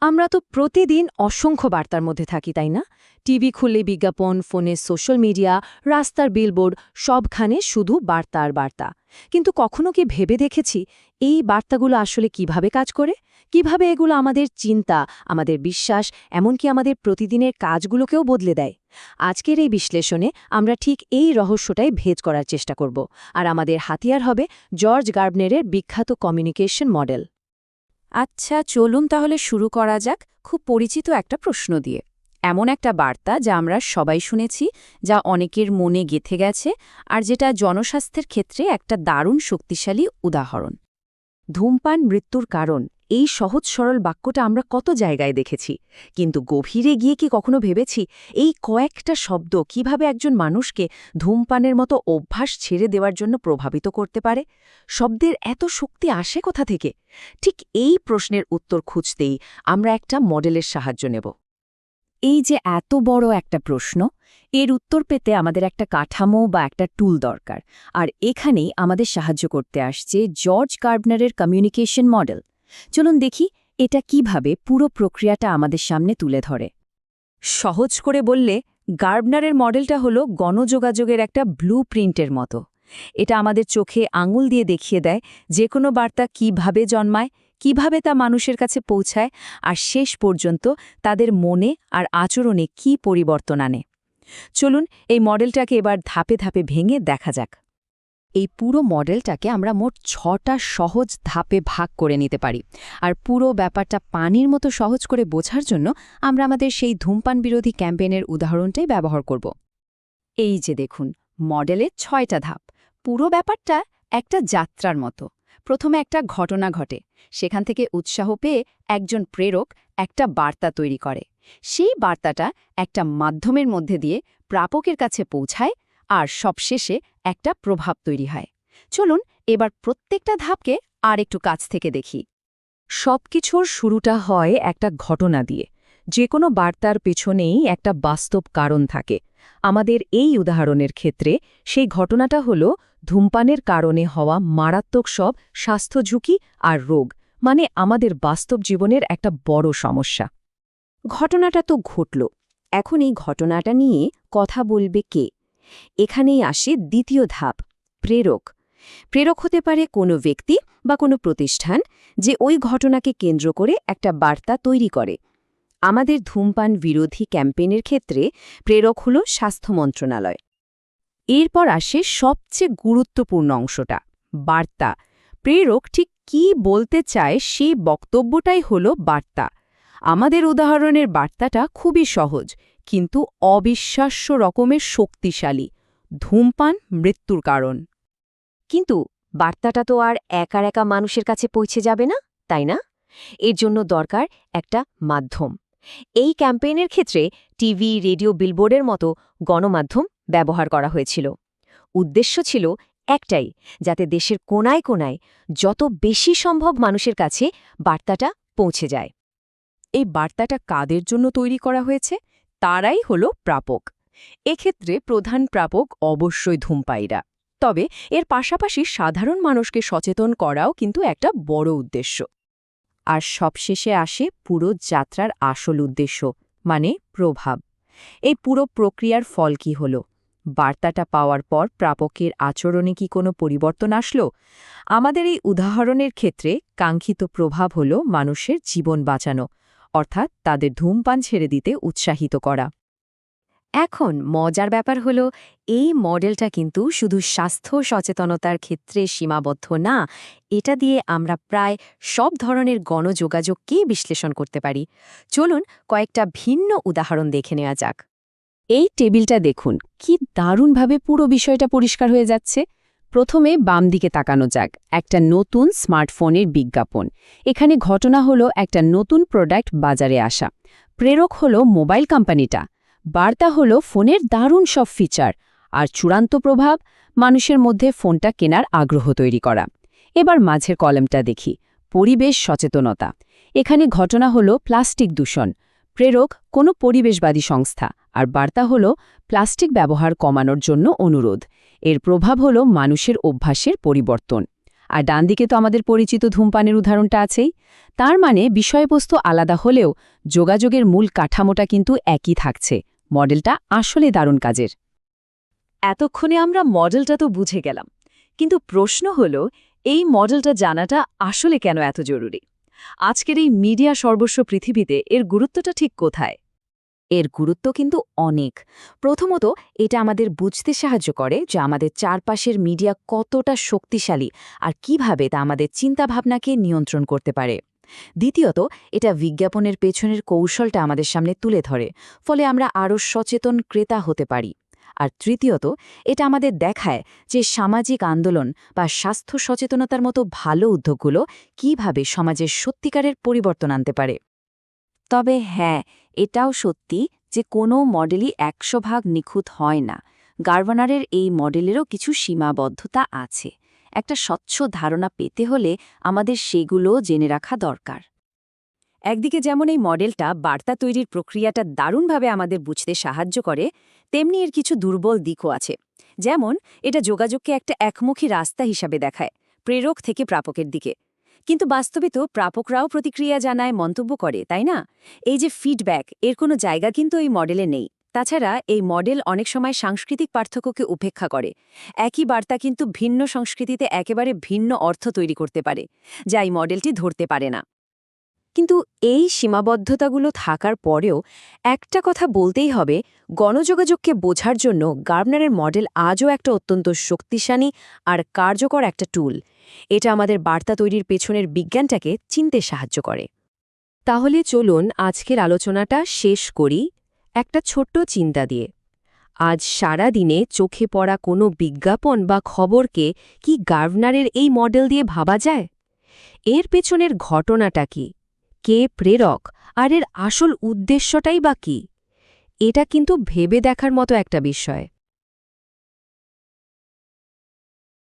আমরা তো প্রতিদিন অসংখ্য বার্তার মধ্যে থাকি, তাই না? টিভি খুললে বিজ্ঞাপন, ফোনে সোশ্যাল মিডিয়া, রাস্তার বিলবোর্ড, সবখানে শুধু বার্তা আর বার্তা। কিন্তু কখনো কি ভেবে দেখেছি এই বার্তাগুলো আসলে কিভাবে কাজ করে? কিভাবে এগুলো আমাদের চিন্তা, আমাদের বিশ্বাস, এমনকি আমাদের প্রতিদিনের কাজগুলোকেও বদলে দেয়? আজকের এই বিশ্লেষণে আমরা ঠিক এই রহস্যটাই ভেদ করার চেষ্টা করব। আর আমাদের হাতিয়ার হবে জর্জ গার্বনেরের বিখ্যাত কমিউনিকেশন মডেল। আচ্ছা, চলুন তাহলে শুরু করা যাক খুব পরিচিত একটা প্রশ্ন দিয়ে। এমন একটা বার্তা যা আমরা সবাই শুনেছি, যা অনেকের মনে গেঁথে গেছে, আর যেটা জনস্বাস্থ্যের ক্ষেত্রে একটা দারুণ শক্তিশালী উদাহরণ। ধূমপান মৃত্যুর কারণ, এই সহজ সরল বাক্যটা আমরা কত জায়গায় দেখেছি, কিন্তু গভীরে গিয়ে কি কখনো ভেবেছি এই কয়েকটা শব্দ কিভাবে একজন মানুষকে ধূমপানের মতো অভ্যাস ছেড়ে দেওয়ার জন্য প্রভাবিত করতে পারে? শব্দের এত শক্তি আসে কোথা থেকে? ঠিক এই প্রশ্নের উত্তর খুঁজতেই আমরা একটা মডেলের সাহায্য নেব। এই যে এত বড় একটা প্রশ্ন, এর উত্তর পেতে আমাদের একটা কাঠামো বা একটা টুল দরকার। আর এখানেই আমাদের সাহায্য করতে আসছে জর্জ গার্বনারের কমিউনিকেশন মডেল। চলুন দেখি এটা কিভাবে পুরো প্রক্রিয়াটা আমাদের সামনে তুলে ধরে। সহজ করে বললে, গার্বনারের মডেলটা হলো গণযোগাযোগের একটা ব্লুপ্রিন্টের মতো। এটা আমাদের চোখে আঙুল দিয়ে দেখিয়ে দেয় যে কোনো বার্তা কিভাবে জন্মায়, কিভাবে তা মানুষের কাছে পৌঁছায়, আর শেষ পর্যন্ত তাদের মনে আর আচরণে কি পরিবর্তন আনে। চলুন এই মডেলটাকে এবার ধাপে ধাপে ভেঙে দেখা যাক। এই পুরো মডেলটাকে আমরা মোট 6টা সহজ ধাপে ভাগ করে নিতে পারি। আর পুরো ব্যাপারটা পানির মতো সহজ করে বোঝার জন্য আমরা আমাদের সেই ধূমপান বিরোধী ক্যাম্পেইনের উদাহরণটাই ব্যবহার করব। এই যে দেখুন, মডেলের 6টা ধাপ। পুরো ব্যাপারটা একটা যাত্রার মতো। প্রথমে একটা ঘটনা ঘটে, সেখান থেকে উৎসাহ পেয়ে একজন প্রেরক একটা বার্তা তৈরি করে। সেই বার্তাটা একটা মাধ্যমের মধ্যে দিয়ে প্রাপকের কাছে পৌঁছায়, আর সবশেষে একটা প্রভাব তৈরি হয়। চলুন এবার প্রত্যেকটা ধাপকে আর একটু কাছ থেকে দেখি। সবকিছুর শুরুটা হয় একটা ঘটনা দিয়ে। যে কোনো বার্তার পেছনেই একটা বাস্তব কারণ থাকে। আমাদের এই উদাহরণের ক্ষেত্রে সেই ঘটনাটা হলো ধূমপানের কারণে হওয়া মারাত্মক সব স্বাস্থ্য ঝুঁকি আর রোগ, মানে আমাদের বাস্তব জীবনের একটা বড় সমস্যা। ঘটনাটা তো ঘটল, এখন এই ঘটনাটা নিয়ে কথা বলবে কে? এখানেই আসে দ্বিতীয় ধাপ, প্রেরক। প্রেরক হতে পারে কোনো ব্যক্তি বা কোনো প্রতিষ্ঠান, যে ওই ঘটনাকে কেন্দ্র করে একটা বার্তা তৈরি করে। আমাদের ধূমপান বিরোধী ক্যাম্পেইনের ক্ষেত্রে প্রেরক হল স্বাস্থ্য মন্ত্রণালয়। এরপর আসে সবচেয়ে গুরুত্বপূর্ণ অংশটা, বার্তা। প্রেরক ঠিক কী বলতে চায় সেই বক্তব্যটাই হল বার্তা। আমাদের উদাহরণের বার্তাটা খুবই সহজ, কিন্তু অবিশ্বাস্য রকমের শক্তিশালী। ধূমপান মৃত্যুর কারণ। কিন্তু বার্তাটা তো আর একা একা মানুষের কাছে পৌঁছে যাবে না, তাই না? এর জন্য দরকার একটা মাধ্যম। এই ক্যাম্পেইনের ক্ষেত্রে টিভি, রেডিও, বিলবোর্ডের মতো গণমাধ্যম ব্যবহার করা হয়েছিল। উদ্দেশ্য ছিল একটাই, যাতে দেশের কোনায় কোনায় যত বেশি সম্ভব মানুষের কাছে বার্তাটা পৌঁছে যায়। এই বার্তাটা কাদের জন্য তৈরি করা হয়েছে? তারাই হলো প্রাপক। এক্ষেত্রে প্রধান প্রাপক অবশ্যই ধূমপায়ীরা। তবে এর পাশাপাশি সাধারণ মানুষকে সচেতন করাও কিন্তু একটা বড় উদ্দেশ্য। আর সবশেষে আসে পুরো যাত্রার আসল উদ্দেশ্য, মানে প্রভাব। এই পুরো প্রক্রিয়ার ফল কি হলো? বার্তাটা পাওয়ার পর প্রাপকের আচরণে কি কোনো পরিবর্তন আসলো? আমাদের এই উদাহরণের ক্ষেত্রে কাঙ্ক্ষিত প্রভাব হল মানুষের জীবন বাঁচানো, অর্থাৎ তাদের ধূমপান ছেড়ে দিতে উৎসাহিত করা। এখন মজার ব্যাপার হলো, এই মডেলটা কিন্তু শুধু স্বাস্থ্য সচেতনতার ক্ষেত্রে সীমাবদ্ধ না। এটা দিয়ে আমরা প্রায় সব ধরনের গণযোগাযোগকেই বিশ্লেষণ করতে পারি। চলুন কয়েকটা ভিন্ন উদাহরণ দেখে নেওয়া যাক। এই টেবিলটা দেখুন, কি দারুণভাবে পুরো বিষয়টা পরিষ্কার হয়ে যাচ্ছে। প্রথমে বাম দিকে তাকানো যাক, একটা নতুন স্মার্টফোনের বিজ্ঞাপন। এখানে ঘটনা হলো একটা নতুন প্রোডাক্ট বাজারে আসা। প্রেরক হলো মোবাইল কোম্পানিটা। বার্তা হলো ফোনের দারুণ সব ফিচার। আর চূড়ান্ত প্রভাব, মানুষের মধ্যে ফোনটা কেনার আগ্রহ তৈরি করা। এবার মাঝের কলামটা দেখি, পরিবেশ সচেতনতা। এখানে ঘটনা হলো প্লাস্টিক দূষণ। প্রেরক কোনো পরিবেশবাদী সংস্থা, আর বার্তা হলো প্লাস্টিক ব্যবহার কমানোর জন্য অনুরোধ। এর প্রভাব হলো মানুষের অভ্যাসের পরিবর্তন। আর ডান দিকে তো আমাদের পরিচিত ধূমপানের উদাহরণটা আছেই। তার মানে বিষয়বস্তু আলাদা হলেও যোগাযোগের মূল কাঠামোটা কিন্তু একই থাকছে। মডেলটা আসলে দারুণ কাজের। এতক্ষণে আমরা মডেলটা তো বুঝে গেলাম, কিন্তু প্রশ্ন হলো এই মডেলটা জানাটা আসলে কেন এত জরুরি? আজকের এই মিডিয়া সর্বস্ব পৃথিবীতে এর গুরুত্বটা ঠিক কোথায়? এর গুরুত্ব কিন্তু অনেক। প্রথমত, এটা আমাদের বুঝতে সাহায্য করে যে আমাদের চারপাশের মিডিয়া কতটা শক্তিশালী আর কিভাবে তা আমাদের চিন্তাভাবনাকে নিয়ন্ত্রণ করতে পারে। দ্বিতীয়ত, এটা বিজ্ঞাপনের পেছনের কৌশলটা আমাদের সামনে তুলে ধরে, ফলে আমরা আরও সচেতন ক্রেতা হতে পারি। আর তৃতীয়ত, এটা আমাদের দেখায় যে সামাজিক আন্দোলন বা স্বাস্থ্য সচেতনতার মতো ভালো উদ্যোগগুলো কিভাবে সমাজের সত্যিকারের পরিবর্তন আনতে পারে। তবে হ্যাঁ, এটাও সত্যি যে কোনো মডেলই ১০০% নিখুঁত হয় না। গার্ভানারের এই মডেলেরও কিছু সীমাবদ্ধতা আছে। একটা স্বচ্ছ ধারণা পেতে হলে আমাদের সেগুলোও জেনে রাখা দরকার। একদিকে যেমন এই মডেলটা বার্তা তৈরির প্রক্রিয়াটা দারুণভাবে আমাদের বুঝতে সাহায্য করে, তেমনি এর কিছু দুর্বল দিকও আছে। যেমন এটা যোগাযোগকে একটা একমুখী রাস্তা হিসাবে দেখায়, প্রেরক থেকে প্রাপকের দিকে। কিন্তু বাস্তবে তো প্রাপকরাও প্রতিক্রিয়া জানায়, মন্তব্য করে, তাই না? এই যে ফিডব্যাক, এর কোনো জায়গা কিন্তু এই মডেলে নেই। তাছাড়া এই মডেল অনেক সময় সাংস্কৃতিক পার্থক্যকে উপেক্ষা করে। একই বার্তা কিন্তু ভিন্ন সংস্কৃতিতে একেবারে ভিন্ন অর্থ তৈরি করতে পারে, যা এই মডেলটি ধরতে পারে না। কিন্তু এই সীমাবদ্ধতাগুলো থাকার পরেও একটা কথা বলতেই হবে, গণযোগাযোগকে বোঝার জন্য গার্বনারের মডেল আজও একটা অত্যন্ত শক্তিশালী আর কার্যকর একটা টুল। এটা আমাদের বার্তা তৈরির পেছনের বিজ্ঞানটাকে চিনতে সাহায্য করে। তাহলে চলুন আজকের আলোচনাটা শেষ করি একটা ছোট্ট চিন্তা দিয়ে। আজ সারা দিনে চোখে পড়া কোনো বিজ্ঞাপন বা খবরকে কি গার্বনারের এই মডেল দিয়ে ভাবা যায়? এর পেছনের ঘটনাটা কি? কে প্রেরক? আর এর আসল উদ্দেশ্যটাই বা কী? এটা কিন্তু ভেবে দেখার মতো একটা বিষয়।